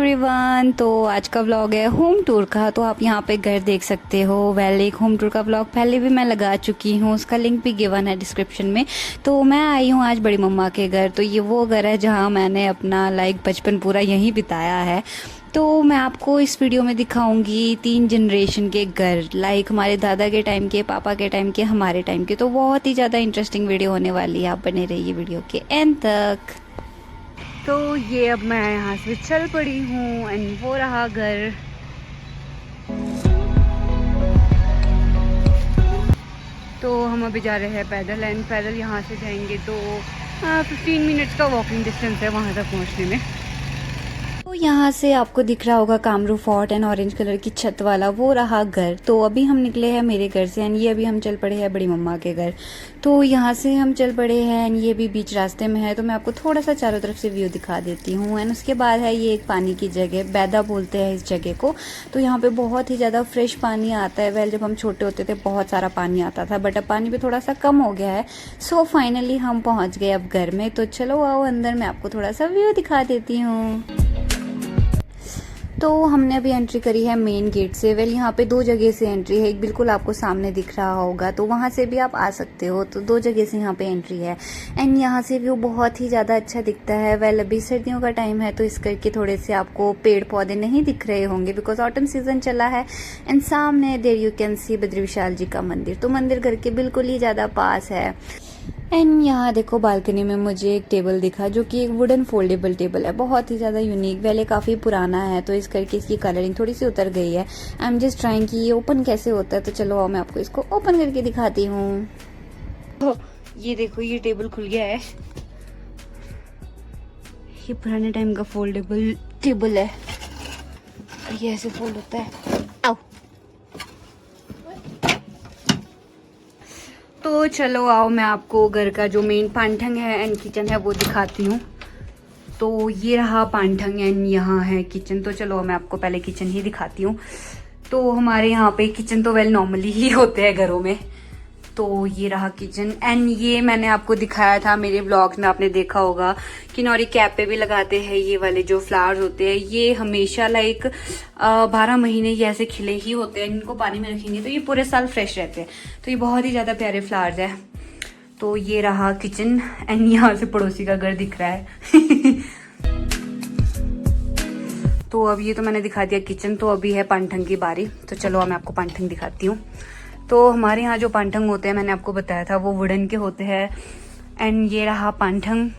Everyone. तो आज का व्लॉग है होम टूर का। तो आप यहाँ पे घर देख सकते हो। एक होम टूर का व्लॉग पहले भी मैं लगा चुकी हूँ, उसका लिंक भी गिवन है डिस्क्रिप्शन में। तो मैं आई हूँ आज बड़ी मम्मा के घर। तो ये वो घर है जहाँ मैंने अपना बचपन पूरा यहीं बिताया है। तो मैं आपको इस वीडियो में दिखाऊंगी 3 जनरेशन के घर, हमारे दादा के टाइम के, पापा के टाइम के, हमारे टाइम के। तो बहुत ही ज़्यादा इंटरेस्टिंग वीडियो होने वाली है, आप बने रहिए वीडियो के एंड तक। तो ये अब मैं यहाँ से चल पड़ी हूँ एंड वो रहा घर। तो हम अभी जा रहे हैं पैदल एंड पैदल यहाँ से जाएंगे तो 15 मिनट्स का वॉकिंग डिस्टेंस है वहाँ तक पहुँचने में। तो यहाँ से आपको दिख रहा होगा Kamru fort and orange colour की छत वाला, वो रहा घर। तो अभी हम निकले हैं मेरे घर से एंड ये अभी हम चल पड़े हैं बड़ी मम्मा के घर। तो यहाँ से हम चल पड़े हैं एंड ये भी बीच रास्ते में है। तो मैं आपको थोड़ा सा चारों तरफ से व्यू दिखा देती हूँ। एंड उसके बाद है ये एक पानी की जगह, बैदा बोलते हैं इस जगह को। तो यहाँ पे बहुत ही ज़्यादा फ्रेश पानी आता है। जब हम छोटे होते थे बहुत सारा पानी आता था, बट अब पानी भी थोड़ा सा कम हो गया है। सो फाइनली हम पहुँच गए अब घर में। तो चलो आओ अंदर, मैं आपको थोड़ा सा व्यू दिखा देती हूँ। तो हमने अभी एंट्री करी है मेन गेट से। यहाँ पे 2 जगह से एंट्री है, एक बिल्कुल आपको सामने दिख रहा होगा, तो वहाँ से भी आप आ सकते हो। तो 2 जगह से यहाँ पे एंट्री है एंड यहाँ से व्यू बहुत ही ज़्यादा अच्छा दिखता है। अभी सर्दियों का टाइम है तो इस करके थोड़े से आपको पेड़ पौधे नहीं दिख रहे होंगे बिकॉज ऑटम सीजन चला है। एंड सामने there you can see Badri Vishal ji का मंदिर। तो मंदिर घर के बिल्कुल ही ज़्यादा पास है। एंड यहाँ देखो बालकनी में मुझे एक टेबल दिखा जो कि एक वुडन फोल्डेबल टेबल है, बहुत ही ज़्यादा यूनिक। काफ़ी पुराना है तो इस करके इसकी कलरिंग थोड़ी सी उतर गई है। आई एम जस्ट ट्राइंग कि ये ओपन कैसे होता है। तो चलो आओ मैं आपको इसको ओपन करके दिखाती हूँ। तो ये देखो ये टेबल खुल गया है। ये पुराने टाइम का फोल्डेबल टेबल है, ये ऐसे फोल्ड होता है। आओ तो चलो आओ मैं आपको घर का जो मेन पानठंग है एंड किचन है वो दिखाती हूँ। तो ये रहा पानठंग एंड यहाँ है किचन। तो चलो मैं आपको पहले किचन ही दिखाती हूँ। तो हमारे यहाँ पे किचन तो नॉर्मली ही होते हैं घरों में। तो ये रहा किचन एंड ये मैंने आपको दिखाया था मेरे ब्लॉग्स में, आपने देखा होगा कि नौरी कैप पे भी लगाते हैं ये वाले जो फ्लावर्स होते हैं। ये हमेशा 12 महीने ये ऐसे खिले ही होते हैं। इनको पानी में रखेंगे तो ये पूरे साल फ्रेश रहते हैं। तो ये बहुत ही ज़्यादा प्यारे फ्लावर्स है। तो ये रहा किचन एंड यहाँ से पड़ोसी का घर दिख रहा है। तो अब ये तो मैंने दिखा दिया किचन। तो अभी है पानठंग की बारी। तो चलो मैं आपको पानठंग दिखाती हूँ। तो हमारे यहाँ जो पानठंग होते हैं मैंने आपको बताया था वो वुडन के होते हैं एंड ये रहा पानठंग।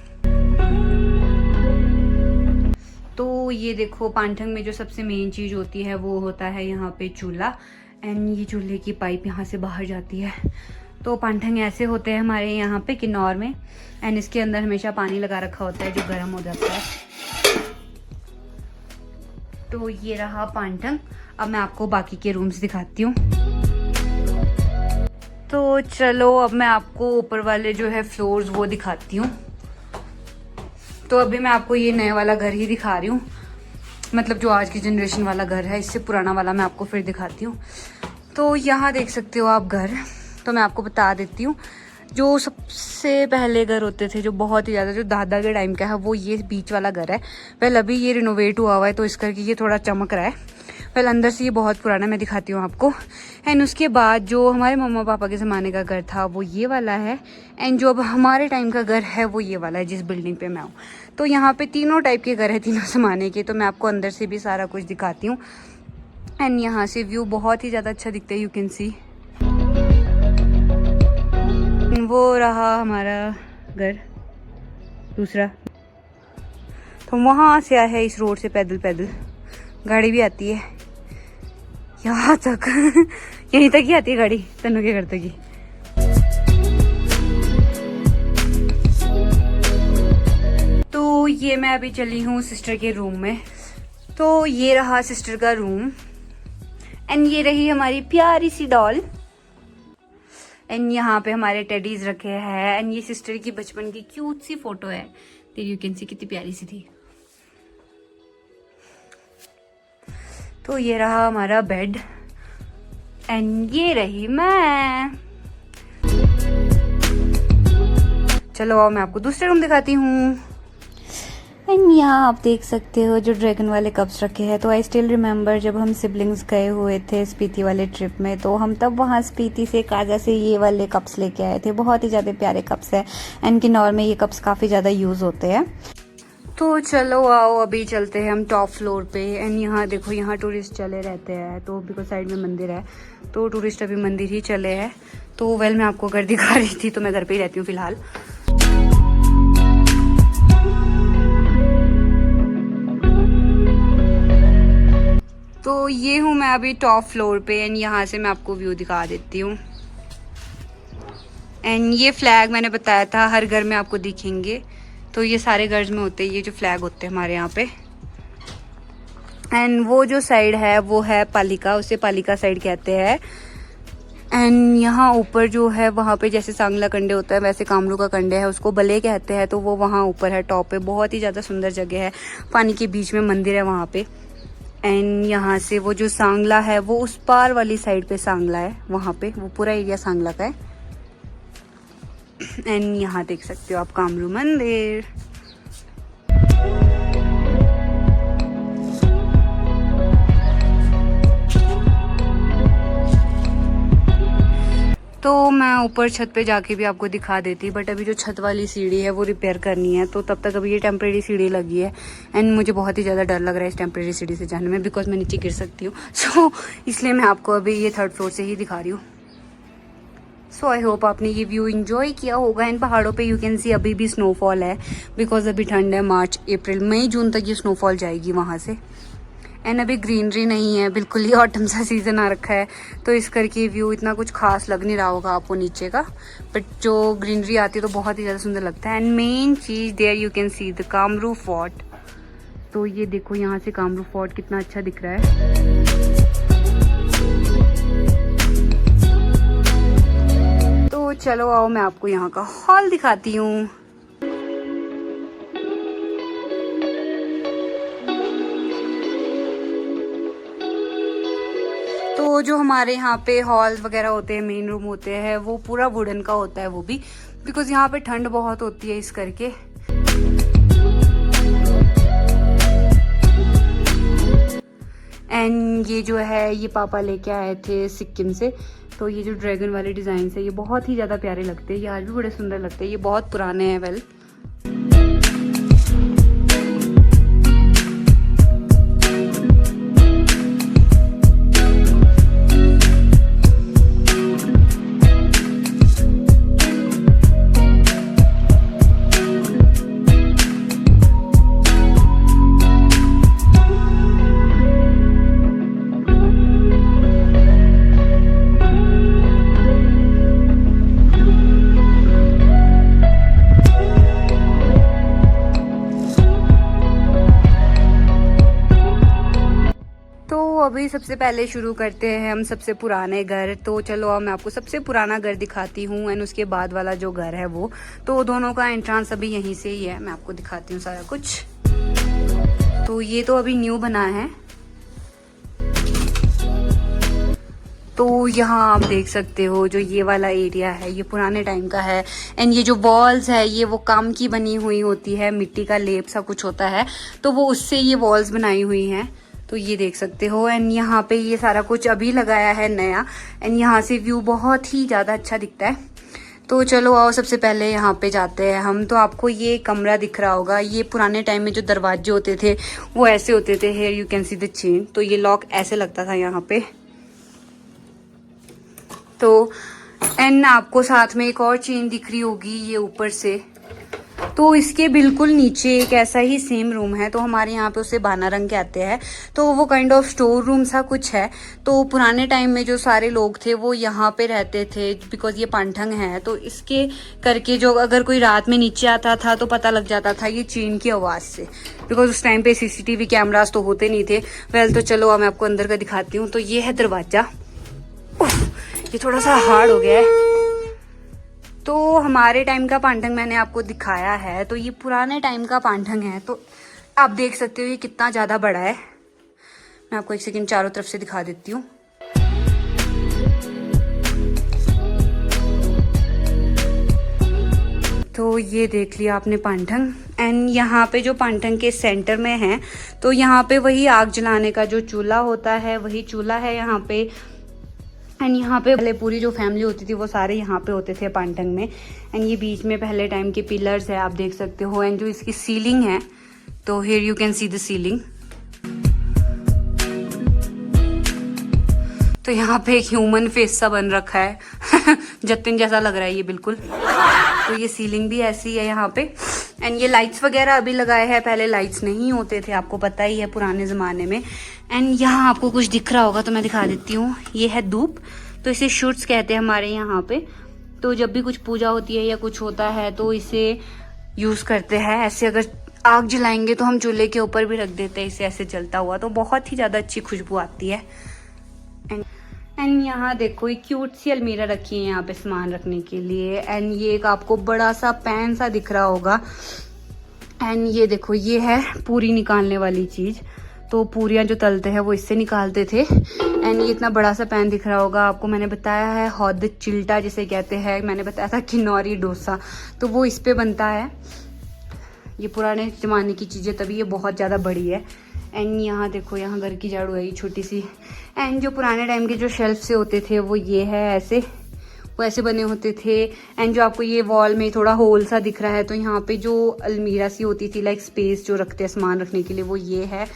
तो ये देखो पानठंग में जो सबसे मेन चीज़ होती है वो होता है यहाँ पे चूल्हा एंड ये चूल्हे की पाइप यहाँ से बाहर जाती है। तो पानठंग ऐसे होते हैं हमारे यहाँ पे किन्नौर में एंड इसके अंदर हमेशा पानी लगा रखा होता है जो गर्म हो जाता है। तो ये रहा पानठंग। अब मैं आपको बाकी के रूम्स दिखाती हूँ। तो चलो अब मैं आपको ऊपर वाले जो है फ्लोर्स वो दिखाती हूँ। तो अभी मैं आपको ये नया वाला घर ही दिखा रही हूँ, मतलब जो आज की जनरेशन वाला घर है। इससे पुराना वाला मैं आपको फिर दिखाती हूँ। तो यहाँ देख सकते हो आप घर। तो मैं आपको बता देती हूँ जो सबसे पहले घर होते थे जो बहुत ही ज़्यादा जो दादा के टाइम का है वो ये बीच वाला घर है। अभी ये रिनोवेट हुआ हुआ है तो इस करके ये थोड़ा चमक रहा है। अंदर से ये बहुत पुराना, मैं दिखाती हूँ आपको। एंड उसके बाद जो हमारे मम्मा पापा के ज़माने का घर था वो ये वाला है एंड जो अब हमारे टाइम का घर है वो ये वाला है जिस बिल्डिंग पे मैं हूँ। तो यहाँ पे तीनों टाइप के घर है, तीनों ज़माने के। तो मैं आपको अंदर से भी सारा कुछ दिखाती हूँ एंड यहाँ से व्यू बहुत ही ज़्यादा अच्छा दिखता है, यू कैन सी। वो रहा हमारा घर दूसरा। तो वहाँ से आया है इस रोड से पैदल पैदल, गाड़ी भी आती है यहाँ तक। यहीं तक ही आती है गाड़ी तनु के घर तक ही। तो ये मैं अभी चली हूँ सिस्टर के रूम में। तो ये रहा सिस्टर का रूम एंड ये रही हमारी प्यारी सी डॉल एंड यहाँ पे हमारे टेडीज रखे हैं एंड ये सिस्टर की बचपन की क्यूट सी फोटो है। तेरी यू कैन सी कितनी प्यारी सी थी। तो ये रहा हमारा बेड एंड ये रही मैं। चलो मैं आपको दूसरे रूम दिखाती हूँ। एंड यहाँ आप देख सकते हो जो ड्रैगन वाले कप्स रखे हैं। तो आई स्टिल रिमेम्बर जब हम सिबलिंग्स गए हुए थे स्पीति वाले ट्रिप में, तो हम तब वहाँ स्पीति से काजा से ये वाले कप्स लेके आए थे। बहुत ही ज़्यादा प्यारे कप्स हैं एंड किन्नौर में ये कप्स काफ़ी ज़्यादा यूज़ होते हैं। तो चलो आओ अभी चलते हैं हम टॉप फ्लोर पे। एंड यहाँ देखो, यहाँ टूरिस्ट चले रहते हैं, तो बिकॉज साइड में मंदिर है तो टूरिस्ट अभी मंदिर ही चले हैं। तो वेल मैं आपको घर दिखा रही थी, तो मैं घर पे ही रहती हूँ फिलहाल। तो ये हूँ मैं अभी टॉप फ्लोर पे एंड यहाँ से मैं आपको व्यू दिखा देती हूँ। एंड ये फ्लैग मैंने बताया था हर घर में आपको दिखेंगे, तो ये सारे घर में होते हैं ये जो फ्लैग होते हैं हमारे यहाँ पे। एंड वो जो साइड है वो है पालिका, उसे पालिका साइड कहते हैं। एंड यहाँ ऊपर जो है वहाँ पे जैसे सांगला कंडे होता है वैसे कामरू का कंडे है, उसको बले कहते हैं। तो वो वहाँ ऊपर है टॉप पे, बहुत ही ज़्यादा सुंदर जगह है। पानी के बीच में मंदिर है वहाँ पे। एंड यहाँ से वो जो सांगला है वो उस पार वाली साइड पे सांगला है, वहाँ पे वो पूरा एरिया सांगला का है। एंड यहाँ देख सकते हो आप कामरू मंदिर। तो मैं ऊपर छत पे जाके भी आपको दिखा देती, बट अभी जो छत वाली सीढ़ी है वो रिपेयर करनी है, तो तब तक अभी ये टेम्प्रेरी सीढ़ी लगी है। एंड मुझे बहुत ही ज़्यादा डर लग रहा है इस टेम्प्रेरी सीढ़ी से जाने में, बिकॉज मैं नीचे गिर सकती हूँ। सो इसलिए मैं आपको अभी ये 3rd फ्लोर से ही दिखा रही हूँ। सो आई होप आपने ये व्यू एंजॉय किया होगा। इन पहाड़ों पे यू कैन सी अभी भी स्नोफॉल है, बिकॉज अभी ठंड है। मार्च अप्रैल मई जून तक ये स्नोफॉल जाएगी वहाँ से। एंड अभी ग्रीनरी नहीं है, बिल्कुल ही ऑटम सा सीजन आ रखा है, तो इस करके व्यू इतना कुछ खास लग नहीं रहा होगा आपको नीचे का, बट जो ग्रीनरी आती है तो बहुत ही ज़्यादा सुंदर लगता है। एंड मेन चीज़ there you can see the Kamru fort. तो ये देखो यहाँ से कामरू फोर्ट कितना अच्छा दिख रहा है। तो चलो आओ मैं आपको यहाँ का हॉल दिखाती हूँ। तो जो हमारे यहाँ पे हॉल वगैरह होते हैं, मेन रूम होते हैं, वो पूरा वुडन का होता है वो भी, बिकॉज यहाँ पे ठंड बहुत होती है इस करके। एंड ये जो है ये पापा लेके आए थे सिक्किम से। तो ये जो ड्रैगन वाले डिज़ाइन है ये बहुत ही ज़्यादा प्यारे लगते हैं, ये आज भी बड़े सुंदर लगते हैं। ये बहुत पुराने हैं वेल। अभी सबसे पहले शुरू करते हैं हम सबसे पुराने घर। तो चलो अब मैं आपको सबसे पुराना घर दिखाती हूँ एंड उसके बाद वाला जो घर है वो, तो दोनों का एंट्रेंस अभी यहीं से ही है। मैं आपको दिखाती हूँ सारा कुछ। तो ये तो अभी न्यू बना है। तो यहाँ आप देख सकते हो जो ये वाला एरिया है ये पुराने टाइम का है। एंड ये जो वॉल्स है ये वो काम की बनी हुई होती है, मिट्टी का लेप सा कुछ होता है, तो वो उससे ये वॉल्स बनाई हुई हैं। तो ये देख सकते हो। एंड यहाँ पे ये सारा कुछ अभी लगाया है नया। एंड यहाँ से व्यू बहुत ही ज़्यादा अच्छा दिखता है। तो चलो आओ सबसे पहले यहाँ पे जाते हैं हम। तो आपको ये कमरा दिख रहा होगा, ये पुराने टाइम में जो दरवाजे होते थे वो ऐसे होते थे। Here you can see the chain. तो ये लॉक ऐसे लगता था यहाँ पे। तो एंड आपको साथ में एक और चेन दिख रही होगी ये ऊपर से। तो इसके बिल्कुल नीचे एक ऐसा ही सेम रूम है, तो हमारे यहाँ पे उसे बाना रंग कहते हैं। तो वो काइंड ऑफ स्टोर रूम सा कुछ है। तो पुराने टाइम में जो सारे लोग थे वो यहाँ पे रहते थे, बिकॉज ये पांठंग है। तो इसके करके जो अगर कोई रात में नीचे आता था तो पता लग जाता था ये चेन की आवाज़ से, बिकॉज उस टाइम पे सीसीटीवी कैमरास तो होते नहीं थे। वेल तो चलो अब मैं आपको अंदर का दिखाती हूँ। तो ये है दरवाजा। ये थोड़ा सा हार्ड हो गया है। तो हमारे टाइम का पांठंग मैंने आपको दिखाया है, तो ये पुराने टाइम का पांठंग है। तो आप देख सकते हो ये कितना ज़्यादा बड़ा है। मैं आपको एक सेकंड चारों तरफ से दिखा देती हूँ। तो ये देख लिया आपने पांठंग। एंड यहाँ पे जो पानठंग के सेंटर में है, तो यहाँ पे वही आग जलाने का जो चूल्हा होता है वही चूल्हा है यहाँ पे। एंड यहाँ पे पहले पूरी जो फैमिली होती थी वो सारे यहाँ पे होते थे पानठंग में। एंड ये बीच में पहले टाइम के पिलर्स है, आप देख सकते हो। एंड जो इसकी सीलिंग है, तो here you can see the ceiling. तो यहाँ पे एक ह्यूमन फेस सा बन रखा है जतिन जैसा लग रहा है ये बिल्कुल। तो ये सीलिंग भी ऐसी है यहाँ पे। एंड ये लाइट्स वगैरह अभी लगाए हैं, पहले लाइट्स नहीं होते थे, आपको पता ही है पुराने ज़माने में। एंड यहाँ आपको कुछ दिख रहा होगा तो मैं दिखा देती हूँ। ये है धूप, तो इसे शुट्स कहते हैं हमारे यहाँ पे। तो जब भी कुछ पूजा होती है या कुछ होता है तो इसे यूज़ करते हैं। ऐसे अगर आग जलाएंगे तो हम चूल्हे के ऊपर भी रख देते हैं इसे ऐसे जलता हुआ, तो बहुत ही ज़्यादा अच्छी खुशबू आती है। एंड यहाँ देखो, एक क्यूट सी अलमीरा रखी है यहाँ पे सामान रखने के लिए। एंड ये एक आपको बड़ा सा पैन सा दिख रहा होगा। एंड ये देखो, ये है पूरी निकालने वाली चीज़। तो पूरियाँ जो तलते हैं वो इससे निकालते थे। एंड ये इतना बड़ा सा पैन दिख रहा होगा आपको। मैंने बताया है हौद चिल्टा जिसे कहते हैं, मैंने बताया था किन्नौरी डोसा, तो वो इस पे बनता है। ये पुराने ज़माने की चीज़ें, तभी ये बहुत ज़्यादा बड़ी है। एंड यहाँ देखो, यहाँ घर की झाड़ू है ये छोटी सी। एंड जो पुराने टाइम के जो शेल्फ से होते थे वो ये है, ऐसे वो ऐसे बने होते थे। एंड जो आपको ये वॉल में थोड़ा होल सा दिख रहा है, तो यहाँ पे जो अलमीरा सी होती थी, लाइक स्पेस जो रखते हैं सामान रखने के लिए, वो ये है।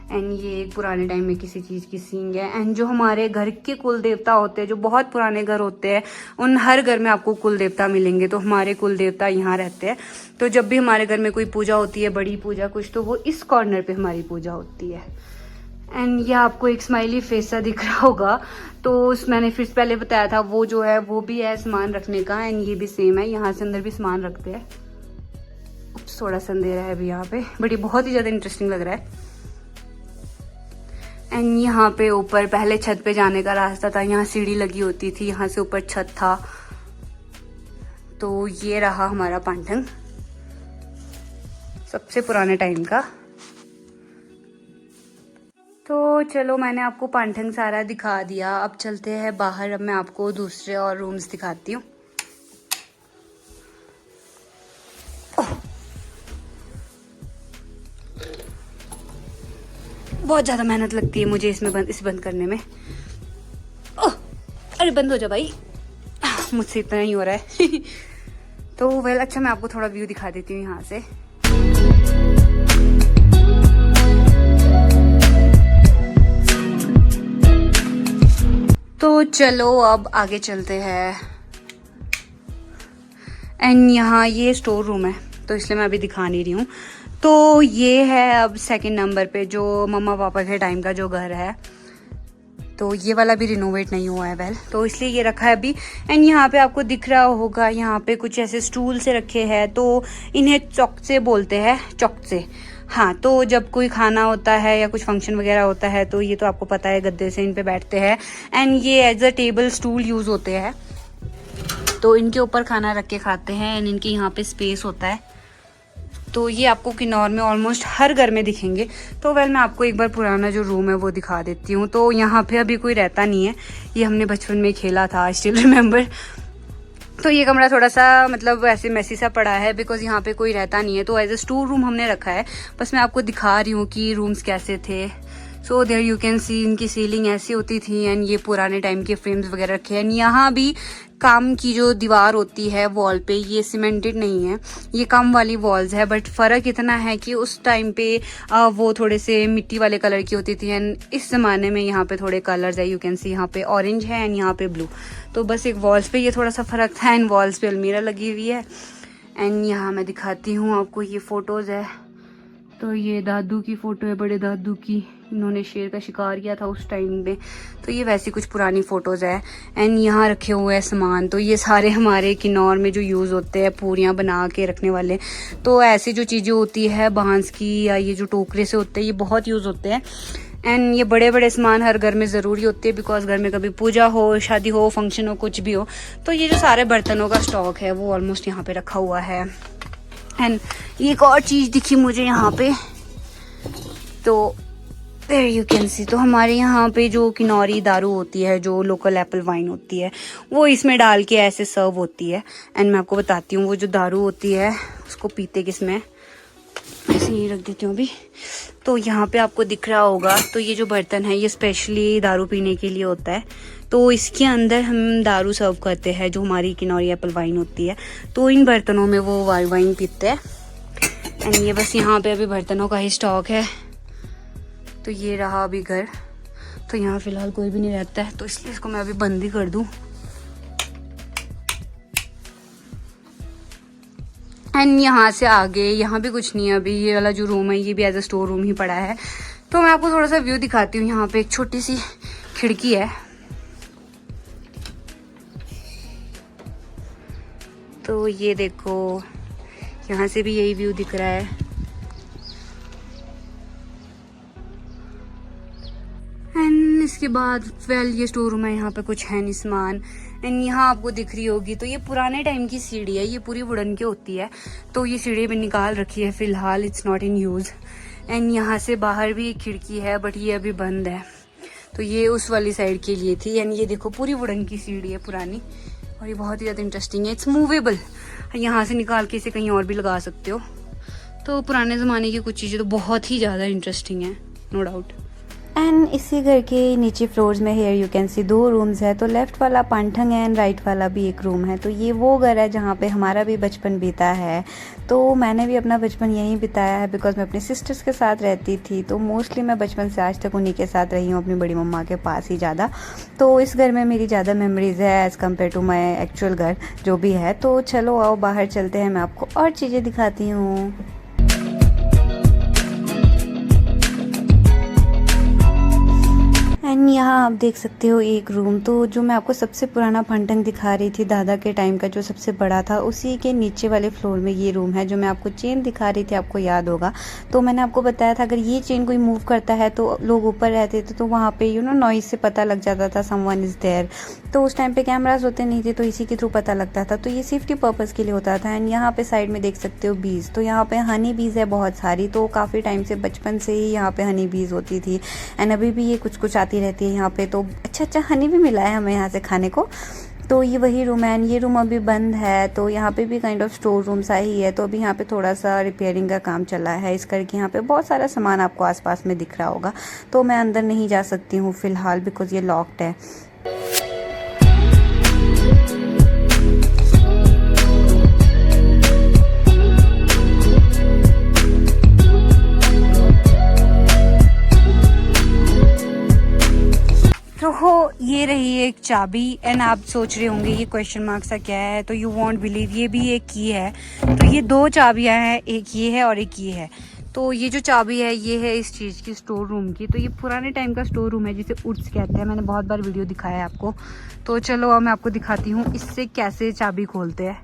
एंड ये एक पुराने टाइम में किसी चीज़ की सींग है। एंड जो हमारे घर के कुल देवता होते हैं, जो बहुत पुराने घर होते हैं, उन हर घर में आपको कुल देवता मिलेंगे। तो हमारे कुल देवता यहाँ रहते हैं। तो जब भी हमारे घर में कोई पूजा होती है, बड़ी पूजा कुछ, तो वो इस कॉर्नर पे हमारी पूजा होती है। एंड ये आपको एक स्माइली फेस सा दिख रहा होगा, तो मैंने फिर पहले बताया था, वो जो है वो भी है सामान रखने का। एंड ये भी सेम है, यहाँ से अंदर भी सामान रखते हैं। थोड़ा सा अंधेरा है अभी यहाँ पे, बट ये बहुत ही ज़्यादा इंटरेस्टिंग लग रहा है। एंड यहाँ पे ऊपर पहले छत पे जाने का रास्ता था, यहाँ सीढ़ी लगी होती थी, यहाँ से ऊपर छत था। तो ये रहा हमारा पानठंग सबसे पुराने टाइम का। तो चलो, मैंने आपको पानठंग सारा दिखा दिया। अब चलते हैं बाहर। अब मैं आपको दूसरे और रूम्स दिखाती हूँ। बहुत ज़्यादा मेहनत लगती है मुझे इसमें इसे बंद करने में। ओह, अरे बंद हो जा भाई, मुझसे इतना ही हो रहा है तो वेल, अच्छा मैं आपको थोड़ा व्यू दिखा देती हूँ यहाँ से। तो चलो अब आगे चलते हैं। एंड यहाँ ये स्टोर रूम है, तो इसलिए मैं अभी दिखा नहीं रही हूँ। तो ये है अब सेकंड नंबर पे जो मम्मा पापा के टाइम का जो घर है। तो ये वाला भी रिनोवेट नहीं हुआ है वेल, तो इसलिए ये रखा है अभी। एंड यहाँ पे आपको दिख रहा होगा, यहाँ पे कुछ ऐसे स्टूल से रखे हैं, तो इन्हें चौकसे बोलते हैं, चौकसे। हाँ, तो जब कोई खाना होता है या कुछ फंक्शन वगैरह होता है, तो ये तो आपको पता है, गद्दे से इन पे बैठते हैं। एंड ये as a table stool use होते हैं, तो इनके ऊपर खाना रख के खाते हैं। एंड इनके यहाँ पे स्पेस होता है। तो ये आपको किन्नौर में ऑलमोस्ट हर घर में दिखेंगे। तो वेल, मैं आपको एक बार पुराना जो रूम है वो दिखा देती हूँ। तो यहाँ पे अभी कोई रहता नहीं है, ये हमने बचपन में खेला था, आई स्टिल रिमेंबर। तो ये कमरा थोड़ा सा मतलब ऐसे मैसी सा पड़ा है, बिकॉज यहाँ पे कोई रहता नहीं है, तो एज अ स्टोर रूम हमने रखा है। बस मैं आपको दिखा रही हूँ कि रूम्स कैसे थे। So there you can see, इनकी सीलिंग ऐसी होती थी। एंड ये पुराने टाइम के फ्रेम्स वगैरह रखे हैं। यहाँ भी काम की जो दीवार होती है वॉल पे, ये सीमेंटेड नहीं है, ये काम वाली वॉल्स है। बट फ़र्क इतना है कि उस टाइम पे वो थोड़े से मिट्टी वाले कलर की होती थी। एंड इस ज़माने में यहाँ पे थोड़े कलर्स है, यू कैन सी, यहाँ पे ऑरेंज है एंड यहाँ पे ब्लू। तो बस एक वॉल्स पे ये थोड़ा सा फ़र्क था। एंड वॉल्स पे अलमीरा लगी हुई है। एंड यहाँ मैं दिखाती हूँ आपको, ये फ़ोटोज़ है। तो ये दादू की फ़ोटो है, बड़े दादू की, इन्होंने शेर का शिकार किया था उस टाइम में। तो ये वैसी कुछ पुरानी फ़ोटोज़ है। एंड यहाँ रखे हुए हैं सामान। तो ये सारे हमारे किन्नौर में जो यूज़ होते हैं पूरियाँ बना के रखने वाले। तो ऐसी जो चीज़ें होती है बांस की, या ये जो टोकरे से होते हैं, ये बहुत यूज़ होते हैं। एंड ये बड़े बड़े सामान हर घर में ज़रूरी होते हैं, बिकॉज घर में कभी पूजा हो, शादी हो, फंक्शन हो, कुछ भी हो। तो ये जो सारे बर्तनों का स्टॉक है वो ऑलमोस्ट यहाँ पे रखा हुआ है। एंड एक और चीज़ दिखी मुझे यहाँ पे, तो देयर यू कैन सी, तो हमारे यहाँ पे जो किन्नौरी दारू होती है, जो लोकल एप्पल वाइन होती है, वो इसमें डाल के ऐसे सर्व होती है। एंड मैं आपको बताती हूँ, वो जो दारू होती है उसको पीते किस में, ऐसे ही रख देती हूँ अभी। तो यहाँ पे आपको दिख रहा होगा, तो ये जो बर्तन है ये स्पेशली दारू पीने के लिए होता है। तो इसके अंदर हम दारू सर्व करते हैं, जो हमारी किनौरी एप्पल वाइन होती है। तो इन बर्तनों में वो वाइन पीते हैं। एंड ये बस यहाँ पे अभी बर्तनों का ही स्टॉक है। तो ये रहा अभी घर। तो यहाँ फिलहाल कोई भी नहीं रहता है, तो इसलिए इसको मैं अभी बंद ही कर दूँ। एंड यहाँ से आगे यहाँ भी कुछ नहीं है अभी। ये वाला जो रूम है ये भी एज अ स्टोर रूम ही पड़ा है। तो मैं आपको थोड़ा सा व्यू दिखाती हूँ। यहाँ पे एक छोटी सी खिड़की है, तो ये देखो यहाँ से भी यही व्यू दिख रहा है। एंड इसके बाद वेल ये स्टोर रूम है, यहाँ पे कुछ है नहीं सामान। एंड यहाँ आपको दिख रही होगी, तो ये पुराने टाइम की सीढ़ी है, ये पूरी वुडन की होती है। तो ये सीढ़ी भी निकाल रखी है फिलहाल, it's not in use. And यहाँ से बाहर भी एक खिड़की है, बट ये अभी बंद है। तो ये उस वाली साइड के लिए थी। एंड ये देखो पूरी वुडन की सीढ़ी है पुरानी, और ये बहुत ही ज़्यादा इंटरेस्टिंग है। इट्स मूवेबल, यहाँ से निकाल के इसे कहीं और भी लगा सकते हो। तो पुराने ज़माने की कुछ चीज़ें तो बहुत ही ज़्यादा इंटरेस्टिंग है, नो डाउट। एंड इसी घर के नीचे फ्लोर्स में here you can see 2 rooms है। तो लेफ्ट वाला पांठंग है एंड राइट वाला भी एक रूम है। तो ये वो घर है जहाँ पे हमारा भी बचपन बीता है। तो मैंने भी अपना बचपन यहीं बिताया है, बिकॉज मैं अपनी सिस्टर्स के साथ रहती थी। तो मोस्टली मैं बचपन से आज तक उन्हीं के साथ रही हूँ, अपनी बड़ी मम्मा के पास ही ज़्यादा। तो इस घर में मेरी ज़्यादा मेमोरीज़ है as compared to my actual घर जो भी है। तो चलो आओ बाहर चलते हैं, मैं आपको और चीज़ें दिखाती हूँ। एंड यहाँ आप देख सकते हो एक रूम। तो जो मैं आपको सबसे पुराना फंटंग दिखा रही थी दादा के टाइम का, जो सबसे बड़ा था, उसी के नीचे वाले फ्लोर में ये रूम है। जो मैं आपको चेन दिखा रही थी, आपको याद होगा। तो मैंने आपको बताया था अगर ये चेन कोई मूव करता है तो लोग ऊपर रहते थे, तो वहाँ पे नॉइज से पता लग जाता था समवन इज़ देयर। तो उस टाइम पे कैमराज होते नहीं थे, तो इसी के थ्रू पता लगता था। तो ये सेफ्टी पर्पज़ के लिए होता था। एंड यहाँ पे साइड में देख सकते हो बीज। तो यहाँ पे हनी बीज है बहुत सारी। तो काफ़ी टाइम से बचपन से ही यहाँ पे हनी बीज होती थी। एंड अभी भी ये कुछ कुछ आती रहती है यहाँ पे। तो अच्छा हनी भी मिला है हमें यहाँ से खाने को। तो ये वही रूम है। ये रूम अभी बंद है। तो यहाँ पे भी काइंड ऑफ स्टोर रूम सा ही है। तो अभी यहाँ पे थोड़ा सा रिपेयरिंग का काम चला है, इस करके यहाँ पे बहुत सारा सामान आपको आसपास में दिख रहा होगा। तो मैं अंदर नहीं जा सकती हूँ फिलहाल, बिकॉज ये लॉक्ड है। तो ये रही एक चाबी। एंड आप सोच रहे होंगे ये क्वेश्चन मार्क सा क्या है। तो यू वॉन्ट बिलीव, ये भी एक की है। तो ये 2 चाबियां हैं, एक ये है और एक ये है। तो ये जो चाबी है ये है इस चीज़ की, स्टोर रूम की। तो ये पुराने टाइम का स्टोर रूम है जिसे उर्स कहते हैं। मैंने बहुत बार वीडियो दिखाया है आपको। तो चलो अब मैं आपको दिखाती हूँ इससे कैसे चाबी खोलते हैं।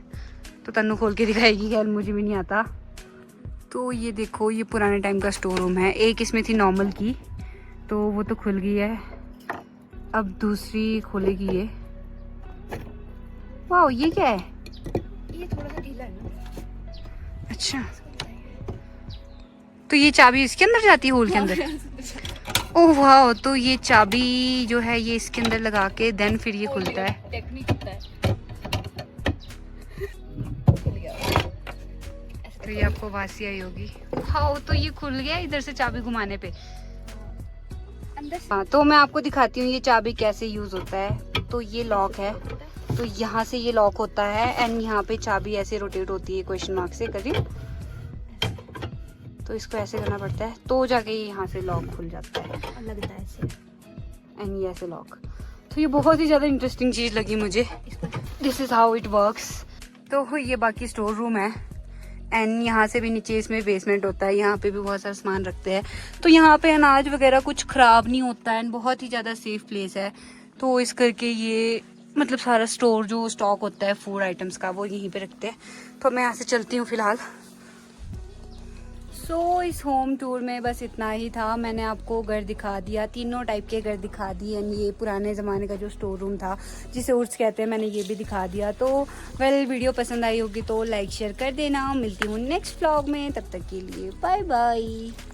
तो तन्नू खोल के दिखाएगी, खैर मुझे भी नहीं आता। तो ये देखो ये पुराने टाइम का स्टोर रूम है। एक इसमें थी नॉर्मल की, तो वो तो खुल गई है। अब दूसरी खोलेगी ये। वाह ये क्या है? ये थोड़ा सा ढीला है ना। अच्छा, तो ये चाबी इसके अंदर जाती है होल के अंदर? ओह वाह, तो ये चाबी जो है ये इसके अंदर लगा के देन फिर ये खुलता है। टेक्निक होता है। तो ये आपको वासी आई होगी। हाँ, तो ये खुल गया इधर से चाबी घुमाने पे। हाँ, तो मैं आपको दिखाती हूँ ये चाबी कैसे यूज होता है। तो ये लॉक है, तो यहाँ से ये लॉक होता है। एंड यहाँ पे चाबी ऐसे रोटेट होती है क्वेश्चन मार्क से करीब। तो इसको ऐसे करना पड़ता है, तो जाके यहाँ से लॉक खुल जाता है। लगता है ऐसे। एंड ये ऐसे लॉक। तो ये बहुत ही ज़्यादा इंटरेस्टिंग चीज़ लगी मुझे। This is how it works. तो ये बाकी स्टोर रूम है। एंड यहाँ से भी नीचे इसमें बेसमेंट होता है। यहाँ पे भी बहुत सारा सामान रखते हैं। तो यहाँ पे अनाज वगैरह कुछ ख़राब नहीं होता है। एंड बहुत ही ज़्यादा सेफ प्लेस है। तो इस करके ये मतलब सारा स्टोर जो स्टॉक होता है फूड आइटम्स का वो यहीं पे रखते हैं। तो मैं यहाँ से चलती हूँ फ़िलहाल। सो इस होम टूर में बस इतना ही था। मैंने आपको घर दिखा दिया, तीनों टाइप के घर दिखा दिए। एंड ये पुराने ज़माने का जो स्टोर रूम था जिसे उर्स कहते हैं, मैंने ये भी दिखा दिया। तो वेल वीडियो पसंद आई होगी तो लाइक शेयर कर देना। मिलती हूँ नेक्स्ट व्लॉग में, तब तक के लिए बाय बाय।